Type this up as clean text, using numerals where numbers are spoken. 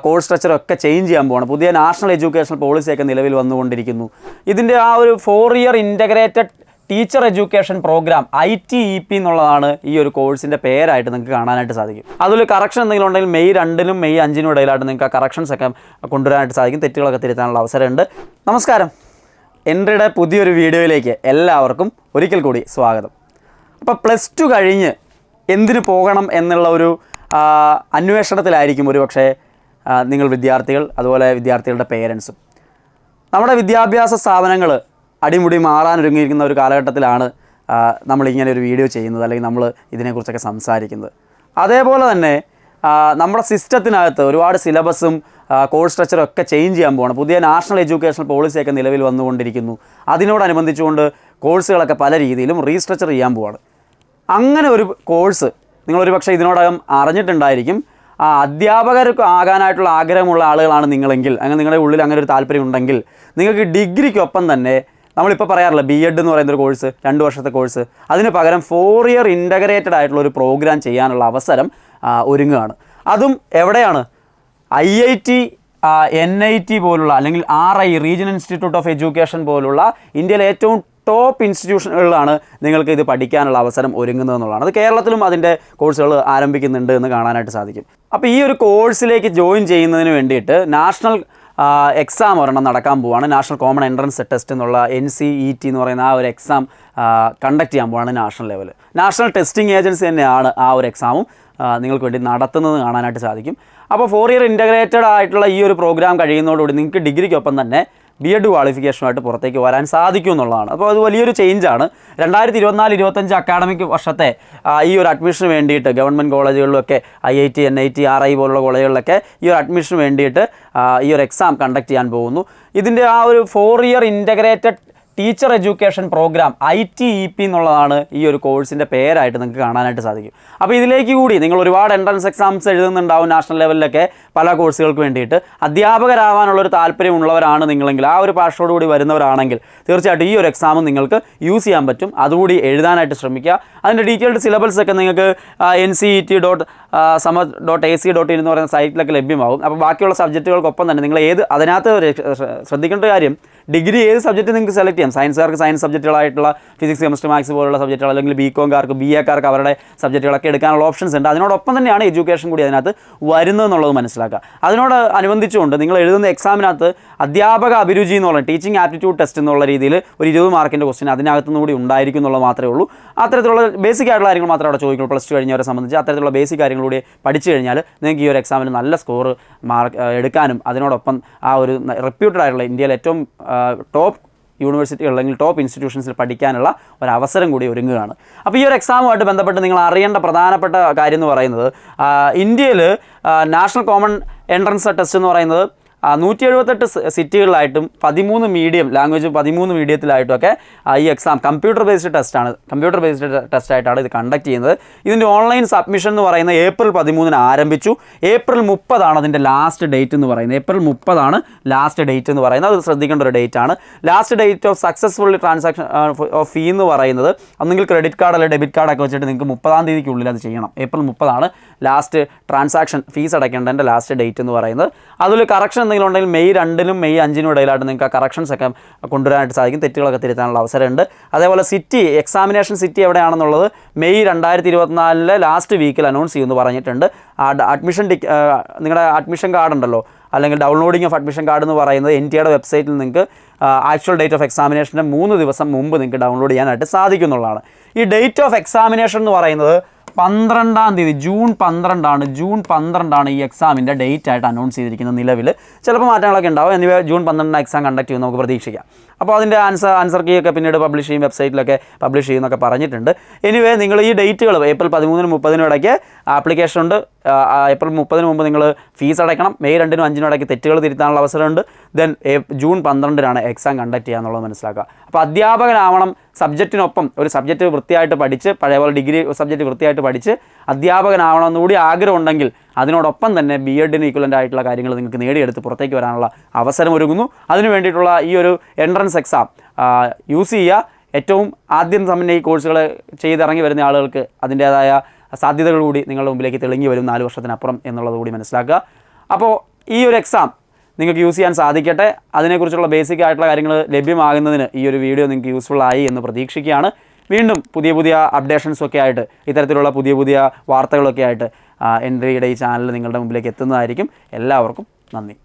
Course സ്ട്രക്ചറൊക്കെ change ചെയ്യാൻ പോകണം. പുതിയ നാഷണൽ എഡ്യൂക്കേഷൻ പോളിസിയൊക്കെ നിലവിൽ വന്നുകൊണ്ടിരിക്കുന്നു. ഇതിൻ്റെ ആ ഒരു 4 year integrated teacher education programme ITEP എന്നുള്ളതാണ് ഈ ഒരു കോഴ്സിൻ്റെ പേരായിട്ട് നിങ്ങൾക്ക് കാണാനായിട്ട് സാധിക്കും. അതിൽ കറക്ഷൻ എന്തെങ്കിലും ഉണ്ടെങ്കിൽ മെയ് 2-നും മെയ് 5-നും ഇടയിലായിട്ട് നിങ്ങൾക്ക് ആ കറക്ഷൻസ് ഒക്കെ കൊണ്ടുവരാനായിട്ട് സാധിക്കും. തെറ്റുകളൊക്കെ തിരുത്താനുള്ള അവസരമുണ്ട്. നമസ്കാരം, എൻട്രിയുടെ പുതിയൊരു വീഡിയോയിലേക്ക് എല്ലാവർക്കും ഒരിക്കൽ കൂടി സ്വാഗതം. അപ്പോൾ +2 കഴിഞ്ഞ് എന്തിനു പോകണം എന്നുള്ള ഒരു അന്വേഷണത്തിലായിരിക്കും ഒരുപക്ഷെ നിങ്ങൾ വിദ്യാർത്ഥികൾ, അതുപോലെ വിദ്യാർത്ഥികളുടെ പേരൻസും. നമ്മുടെ വിദ്യാഭ്യാസ സ്ഥാപനങ്ങൾ അടിമുടി മാറാനൊരുങ്ങിയിരിക്കുന്ന ഒരു കാലഘട്ടത്തിലാണ് നമ്മളിങ്ങനെ ഒരു വീഡിയോ ചെയ്യുന്നത്, അല്ലെങ്കിൽ നമ്മൾ ഇതിനെക്കുറിച്ചൊക്കെ സംസാരിക്കുന്നത്. അതേപോലെ തന്നെ നമ്മുടെ സിസ്റ്റത്തിനകത്ത് ഒരുപാട് സിലബസും കോഴ്സ് സ്ട്രക്ചറും ഒക്കെ ചേഞ്ച് ചെയ്യാൻ പോകണം. പുതിയ നാഷണൽ എഡ്യൂക്കേഷൻ പോളിസിയൊക്കെ നിലവിൽ വന്നുകൊണ്ടിരിക്കുന്നു. അതിനോടനുബന്ധിച്ചുകൊണ്ട് കോഴ്സുകളൊക്കെ പല രീതിയിലും റീസ്ട്രക്ചർ ചെയ്യാൻ പോവാണ്. അങ്ങനെ ഒരു കോഴ്സ് നിങ്ങളൊരു പക്ഷേ ഇതിനോടകം അറിഞ്ഞിട്ടുണ്ടായിരിക്കും. അധ്യാപകർക്ക് ആകാനായിട്ടുള്ള ആഗ്രഹമുള്ള ആളുകളാണ് നിങ്ങളെങ്കിൽ, അങ്ങനെ നിങ്ങളുടെ ഉള്ളിൽ അങ്ങനെ ഒരു താല്പര്യം ഉണ്ടെങ്കിൽ, നിങ്ങൾക്ക് ഡിഗ്രിക്കൊപ്പം തന്നെ നമ്മളിപ്പോൾ പറയാറില്ല BEd എന്ന് പറയുന്നൊരു കോഴ്സ്, 2 വർഷത്തെ കോഴ്സ്, അതിന് പകരം 4 ഇയർ ഇൻ്റഗ്രേറ്റഡ് ആയിട്ടുള്ള ഒരു പ്രോഗ്രാം ചെയ്യാനുള്ള അവസരം ഒരുങ്ങുകയാണ്. അതും എവിടെയാണ്? IIT, NIT പോലുള്ള, അല്ലെങ്കിൽ RI regional institute of education പോലുള്ള ഇന്ത്യയിലെ ഏറ്റവും ടോപ്പ് ഇൻസ്റ്റിറ്റ്യൂഷനുകളിലാണ് നിങ്ങൾക്ക് ഇത് പഠിക്കാനുള്ള അവസരം ഒരുങ്ങുന്നതെന്നുള്ളതാണ്. അത് കേരളത്തിലും അതിൻ്റെ കോഴ്സുകൾ ആരംഭിക്കുന്നുണ്ട് എന്ന് കാണാനായിട്ട് സാധിക്കും. അപ്പോൾ ഈ ഒരു കോഴ്സിലേക്ക് ജോയിൻ ചെയ്യുന്നതിന് വേണ്ടിയിട്ട് നാഷണൽ എക്സാം ഒരെണ്ണം നടക്കാൻ പോവുകയാണ്. നാഷണൽ കോമൺ എൻട്രൻസ് ടെസ്റ്റ് എന്നുള്ള NCET എന്ന് പറയുന്ന ആ ഒരു എക്സാം കണ്ടക്ട് ചെയ്യാൻ പോവുകയാണ് national level. National testing agency തന്നെയാണ് ആ ഒരു എക്സാമും നിങ്ങൾക്ക് വേണ്ടി നടത്തുന്നത് കാണാനായിട്ട് സാധിക്കും. അപ്പോൾ 4 ഇയർ ഇൻ്റഗ്രേറ്റഡ് ആയിട്ടുള്ള ഈ ഒരു പ്രോഗ്രാം കഴിയുന്നതോടുകൂടി നിങ്ങൾക്ക് ഡിഗ്രിക്കൊപ്പം തന്നെ BEd ക്വാളിഫിക്കേഷനുമായിട്ട് പുറത്തേക്ക് വരാൻ സാധിക്കും എന്നുള്ളതാണ്. അപ്പോൾ അത് വലിയൊരു ചേഞ്ചാണ്. 2024-25 അക്കാഡമിക് വർഷത്തെ ഈ ഒരു അഡ്മിഷന് വേണ്ടിയിട്ട് ഗവൺമെൻറ് കോളേജുകളിലൊക്കെ IIT, NIT, RI പോലുള്ള കോളേജുകളിലൊക്കെ ഈ ഒരു അഡ്മിഷന് വേണ്ടിയിട്ട് ഈ ഒരു എക്സാം കണ്ടക്ട് ചെയ്യാൻ പോകുന്നു. ഇതിൻ്റെ ആ ഒരു 4 year integrated teacher education programme ITEP എന്നുള്ളതാണ് ഈ ഒരു കോഴ്സിൻ്റെ പേരായിട്ട് നിങ്ങൾക്ക് കാണാനായിട്ട് സാധിക്കും. അപ്പോൾ ഇതിലേക്ക് കൂടി നിങ്ങൾ ഒരുപാട് എൻട്രൻസ് എക്സാംസ് എഴുതുന്നുണ്ടാവും നാഷണൽ ലെവലിലൊക്കെ പല കോഴ്സുകൾക്ക് വേണ്ടിയിട്ട്. അധ്യാപകരാവാനുള്ളൊരു താല്പര്യമുള്ളവരാണ് നിങ്ങളെങ്കിൽ, ആ ഒരു പാഷനോടുകൂടി വരുന്നവരാണെങ്കിൽ തീർച്ചയായിട്ടും ഈ ഒരു എക്സാമും നിങ്ങൾക്ക് യൂസ് ചെയ്യാൻ പറ്റും. അതുകൂടി എഴുതാനായിട്ട് ശ്രമിക്കുക. അതിൻ്റെ ഡീറ്റെയിൽഡ് സിലബസ് ഒക്കെ നിങ്ങൾക്ക് NCET.sama.ac.in എന്ന് പറയുന്ന സൈറ്റിലൊക്കെ ലഭ്യമാകും. അപ്പോൾ ബാക്കിയുള്ള സബ്ജക്റ്റുകൾക്കൊപ്പം തന്നെ നിങ്ങൾ അതിനകത്ത് ശ്രദ്ധിക്കേണ്ട കാര്യം, ഡിഗ്രി ഏത് സബ്ജക്റ്റ് നിങ്ങൾക്ക് സെലക്ട് ചെയ്യാം. സയൻസുകാർക്ക് സയൻസ് സബ്ജക്റ്റുകളായിട്ടുള്ള ഫിസിക്സ്, കെമിസ്ട്രി, മാത്സ് പോലുള്ള സബ്ജക്റ്റുകൾ, അല്ലെങ്കിൽ BComകാർക്ക് BAക്കാർക്ക് അവരുടെ സബ്ജക്റ്റുകളൊക്കെ എടുക്കാനുള്ള ഓപ്ഷൻസ് ഉണ്ട്. അതിനോടൊപ്പം തന്നെയാണ് എഡ്യൂക്കേഷൻ കൂടി അതിനകത്ത് വരുന്നതെന്നുള്ളത് മനസ്സിലാക്കുക. അതിനോട് അനുബന്ധിച്ചുകൊണ്ട് നിങ്ങൾ എഴുതുന്ന എക്സാമിനകത്ത് അധ്യാപക അഭിരുചി എന്ന് പറയുന്നത് ടീച്ചിങ് ആപ്റ്റിറ്റ്യൂഡ് ടെസ്റ്റ് എന്നുള്ള രീതിയിൽ ഒരു 20 മാർക്കിൻ്റെ ക്വസ്റ്റ്യൻ അതിനകത്തുനിന്ന് കൂടി ഉണ്ടായിരിക്കും എന്നുള്ളത് മാത്രമേ ഉള്ളൂ. അത്തരത്തിലുള്ള ബേസിക് ആയിട്ടുള്ള കാര്യങ്ങൾ മാത്രമേ അവിടെ ചോദിക്കുള്ളൂ. +2 കഴിഞ്ഞവരെ സംബന്ധിച്ച് അത്തരത്തിലുള്ള ബേസിക് കാര്യങ്ങളൂടെ പഠിച്ചു കഴിഞ്ഞാൽ നിങ്ങൾക്ക് ഈ ഒരു എക്സാമിന് നല്ല സ്കോർ എടുക്കാനും അതിനോടൊപ്പം ആ ഒരു റെപ്യൂട്ടഡ് ആയിട്ടുള്ള ഇന്ത്യയിലെ ഏറ്റവും ടോപ്പ് യൂണിവേഴ്സിറ്റികൾ അല്ലെങ്കിൽ ടോപ്പ് ഇൻസ്റ്റിറ്റ്യൂഷൻസിൽ പഠിക്കാനുള്ള ഒരു അവസരം കൂടി ഒരുങ്ങുകയാണ്. അപ്പോൾ ഈ ഒരു എക്സാമുമായിട്ട് ബന്ധപ്പെട്ട് നിങ്ങൾ അറിയേണ്ട പ്രധാനപ്പെട്ട കാര്യം എന്ന് പറയുന്നത്, ഇന്ത്യയിൽ നാഷണൽ കോമൺ എൻട്രൻസ് ടെസ്റ്റ് എന്ന് പറയുന്നത് 178 സിറ്റികളിലായിട്ടും 13 മീഡിയം ലാംഗ്വേജ് 13 മീഡിയത്തിലായിട്ടുമൊക്കെ ഈ എക്സാം കമ്പ്യൂട്ടർ ബേസ്ഡ് ടെസ്റ്റായിട്ടാണ് ഇത് കണ്ടക്ട് ചെയ്യുന്നത്. ഇതിൻ്റെ ഓൺലൈൻ സബ്മിഷൻ എന്ന് പറയുന്നത് ഏപ്രിൽ 13 ആരംഭിച്ചു. ഏപ്രിൽ 30 അതിൻ്റെ ലാസ്റ്റ് ഡേറ്റ് എന്ന് പറയുന്നത്. ഏപ്രിൽ 30 ലാസ്റ്റ് ഡേറ്റ് എന്ന് പറയുന്നത്. അത് ശ്രദ്ധിക്കേണ്ട ഒരു ഡേറ്റ് ആണ്. Last date of successful transaction of fee എന്ന് പറയുന്നത് ഒന്നെങ്കിൽ ക്രെഡിറ്റ് കാർഡ് അല്ലെങ്കിൽ ഡെബിറ്റ് കാർഡൊക്കെ വെച്ചിട്ട് നിങ്ങൾക്ക് 30-ാം തീയതിക്കുള്ളിൽ അത് ചെയ്യണം. ഏപ്രിൽ 30 ലാസ്റ്റ് ട്രാൻസാക്ഷൻ ഫീസ് അടയ്ക്കേണ്ടതിൻ്റെ ലാസ്റ്റ് ഡേറ്റ് എന്ന് പറയുന്നത്. അതിൽ കറക്ഷൻ എന്തെങ്കിലും ഉണ്ടെങ്കിൽ മെയ് 2-നും മെയ് 5-നും ഇടയിലായിട്ട് നിങ്ങൾക്ക് ആ കറക്ഷൻസ് ഒക്കെ കൊണ്ടുവരാനായിട്ട് സാധിക്കും. തെറ്റുകളൊക്കെ തിരുത്താനുള്ള അവസരമുണ്ട്. അതേപോലെ എക്സാമിനേഷൻ സിറ്റി എവിടെയാണെന്നുള്ളത് മെയ് 2024 ലാസ്റ്റ് വീക്കിൽ അനൗൺസ് ചെയ്യുമെന്ന് പറഞ്ഞിട്ടുണ്ട്. നിങ്ങളുടെ അഡ്മിഷൻ കാർഡ് ഉണ്ടല്ലോ, അല്ലെങ്കിൽ ഡൗൺലോഡിങ് ഓഫ് അഡ്മിഷൻ കാർഡ് എന്ന് പറയുന്നത് NTAയുടെ വെബ്സൈറ്റിൽ നിങ്ങൾക്ക് ആക്ച്വൽ ഡേറ്റ് ഓഫ് എക്സാമിനേഷൻ്റെ 3 ദിവസം മുമ്പ് നിങ്ങൾക്ക് ഡൗൺലോഡ് ചെയ്യാനായിട്ട് സാധിക്കുന്നുള്ളതാണ്. ഈ ഡേറ്റ് ഓഫ് എക്സാമിനേഷൻ എന്ന് പറയുന്നത് 12-ാം തീയതി, ജൂൺ 12 ഈ എക്സാമിൻ്റെ ഡേറ്റ് ആയിട്ട് അനൗൺസ് ചെയ്തിരിക്കുന്നത്. നിലവിൽ ചിലപ്പോൾ മാറ്റങ്ങളൊക്കെ ഉണ്ടാവും. എന്നിവ ജൂൺ 12 എക്സാം കണ്ടക്ട് ചെയ്യുമെന്ന് നമുക്ക് പ്രതീക്ഷിക്കാം. അപ്പോൾ അതിൻ്റെ ആൻസർ കീ ഒക്കെ പിന്നീട് പബ്ലിഷ് ചെയ്യും, വെബ്സൈറ്റിലൊക്കെ പബ്ലിഷ് ചെയ്യുമെന്നൊക്കെ പറഞ്ഞിട്ടുണ്ട്. എനിവേ നിങ്ങൾ ഈ ഡേറ്റുകൾ ഏപ്രിൽ 13-നും 30-നും ഇടയ്ക്ക് ആപ്ലിക്കേഷൻ ഉണ്ട്. ഏപ്രിൽ 30-ന് മുമ്പ് നിങ്ങൾ ഫീസ് അടയ്ക്കണം. മെയ് 2-നും 5-നും ഇടയ്ക്ക് തെറ്റുകൾ തിരുത്താനുള്ള അവസരമുണ്ട്. ദെൻ ജൂൺ 12-നാണ് എക്സാം കണ്ടക്ട് ചെയ്യുക എന്നുള്ളത് മനസ്സിലാക്കുക. അപ്പോൾ അധ്യാപകനാവണം, സബ്ജക്റ്റിനൊപ്പം ഒരു സബ്ജക്റ്റ് വൃത്തിയായിട്ട് പഠിച്ച്, പഴയപോലെ ഡിഗ്രി സബ്ജക്റ്റ് വൃത്തിയായിട്ട് പഠിച്ച് അധ്യാപകനാവണമെന്നുകൂടി ആഗ്രഹമുണ്ടെങ്കിൽ അതിനോടൊപ്പം തന്നെ BEdന് ഈക്വലൻ്റ് ആയിട്ടുള്ള കാര്യങ്ങൾ നിങ്ങൾക്ക് നേടിയെടുത്ത് പുറത്തേക്ക് വരാനുള്ള അവസരം ഒരുങ്ങുന്നു. അതിനു വേണ്ടിയിട്ടുള്ള ഈ ഒരു എൻട്രൻസ് എക്സാം യൂസ് ചെയ്യുക. ഏറ്റവും ആദ്യം തന്നെ ഈ കോഴ്സുകൾ ചെയ്തിറങ്ങി വരുന്ന ആളുകൾക്ക് അതിൻ്റേതായ സാധ്യതകൾ കൂടി നിങ്ങളുടെ മുമ്പിലേക്ക് തെളിഞ്ഞു വരും 4 വർഷത്തിനപ്പുറം എന്നുള്ളത് കൂടി മനസ്സിലാക്കുക. അപ്പോൾ ഈ ഒരു എക്സാം നിങ്ങൾക്ക് യൂസ് ചെയ്യാൻ സാധിക്കട്ടെ. അതിനെക്കുറിച്ചുള്ള ബേസിക് ആയിട്ടുള്ള കാര്യങ്ങൾ ലഭ്യമാകുന്നതിന് ഈ ഒരു വീഡിയോ നിങ്ങൾക്ക് യൂസ്ഫുൾ ആയി എന്ന് പ്രതീക്ഷിക്കുകയാണ്. വീണ്ടും പുതിയ അപ്ഡേഷൻസൊക്കെ ആയിട്ട് ഇത്തരത്തിലുള്ള പുതിയ വാർത്തകളൊക്കെ ആയിട്ട് എൻട്രിയുടെ ഈ ചാനൽ നിങ്ങളുടെ മുമ്പിലേക്ക് എത്തുന്നതായിരിക്കും. എല്ലാവർക്കും നന്ദി.